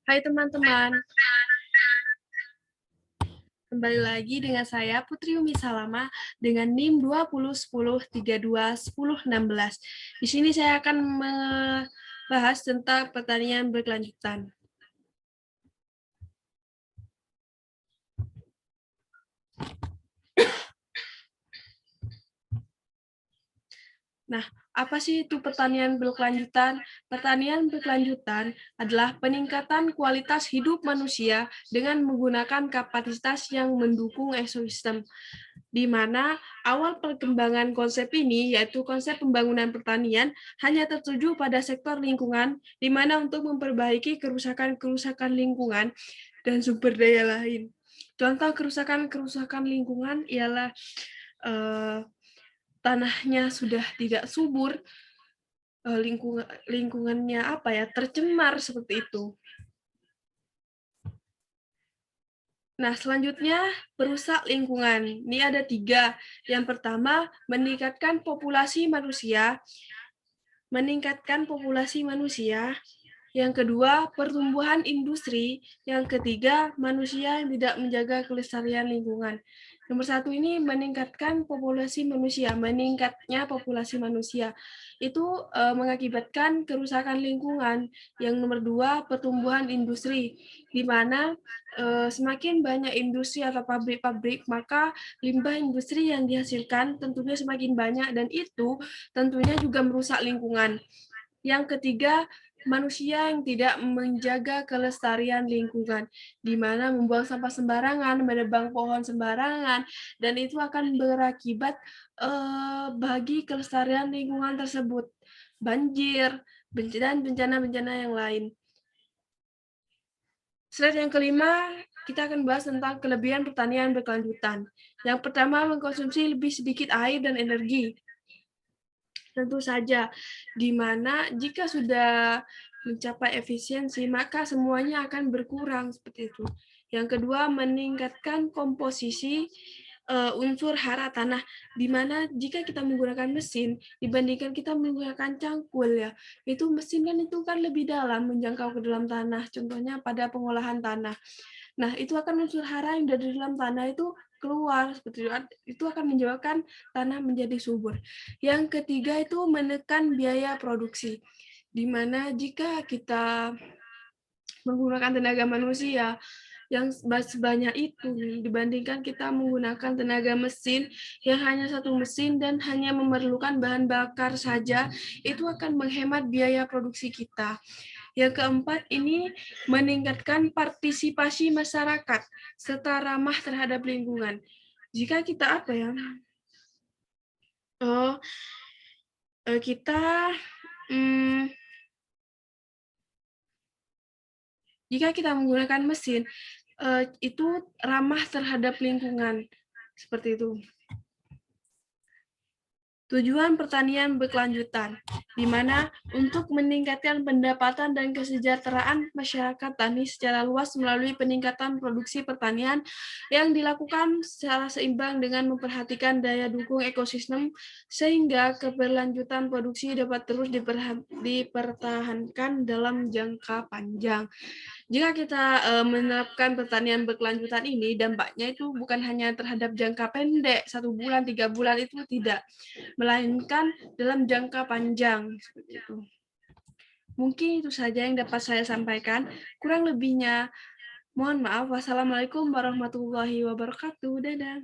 Hai teman-teman, kembali lagi dengan saya Putri Umi Salama dengan NIM 2010321016. Di sini saya akan membahas tentang pertanian berkelanjutan. Nah, apa sih itu pertanian berkelanjutan? Pertanian berkelanjutan adalah peningkatan kualitas hidup manusia dengan menggunakan kapasitas yang mendukung ekosistem, di mana awal perkembangan konsep ini, yaitu konsep pembangunan pertanian, hanya tertuju pada sektor lingkungan, di mana untuk memperbaiki kerusakan-kerusakan lingkungan dan sumber daya lain. Contoh kerusakan-kerusakan lingkungan ialah tanahnya sudah tidak subur, lingkungannya tercemar seperti itu. Nah, selanjutnya perusak lingkungan. Ini ada 3. Yang pertama, meningkatkan populasi manusia. Yang kedua, pertumbuhan industri. Yang ketiga, manusia yang tidak menjaga kelestarian lingkungan. Nomor 1 ini meningkatkan populasi manusia. Meningkatnya populasi manusia itu mengakibatkan kerusakan lingkungan. Yang nomor 2, pertumbuhan industri, di mana semakin banyak industri atau pabrik-pabrik, maka limbah industri yang dihasilkan tentunya semakin banyak, dan itu tentunya juga merusak lingkungan. Yang ketiga, manusia yang tidak menjaga kelestarian lingkungan, di mana membuang sampah sembarangan, menebang pohon sembarangan, dan itu akan berakibat bagi kelestarian lingkungan tersebut, banjir, dan bencana-bencana yang lain. Slide yang kelima, kita akan bahas tentang kelebihan pertanian berkelanjutan. Yang pertama, mengkonsumsi lebih sedikit air dan energi. Tentu saja, di mana jika sudah mencapai efisiensi, maka semuanya akan berkurang seperti itu. Yang kedua, meningkatkan komposisi unsur hara tanah, di mana jika kita menggunakan mesin dibandingkan kita menggunakan cangkul, ya, itu mesin kan lebih dalam menjangkau ke dalam tanah, contohnya pada pengolahan tanah. Nah, itu akan unsur hara yang dari dalam tanah itu keluar seperti itu akan menyebabkan tanah menjadi subur. Yang ketiga itu menekan biaya produksi, di mana jika kita menggunakan tenaga manusia yang sebanyak itu dibandingkan kita menggunakan tenaga mesin yang hanya satu mesin dan hanya memerlukan bahan bakar saja, itu akan menghemat biaya produksi kita. Yang keempat ini meningkatkan partisipasi masyarakat serta ramah terhadap lingkungan. Jika kita kita jika kita menggunakan mesin itu ramah terhadap lingkungan seperti itu. Tujuan pertanian berkelanjutan, di mana untuk meningkatkan pendapatan dan kesejahteraan masyarakat tani secara luas melalui peningkatan produksi pertanian yang dilakukan secara seimbang dengan memperhatikan daya dukung ekosistem sehingga keberlanjutan produksi dapat terus dipertahankan dalam jangka panjang. Jika kita menerapkan pertanian berkelanjutan ini, dampaknya itu bukan hanya terhadap jangka pendek, 1 bulan, 3 bulan, itu tidak, melainkan dalam jangka panjang. Seperti itu. Mungkin itu saja yang dapat saya sampaikan. Kurang lebihnya, mohon maaf. Wassalamualaikum warahmatullahi wabarakatuh. Dadah.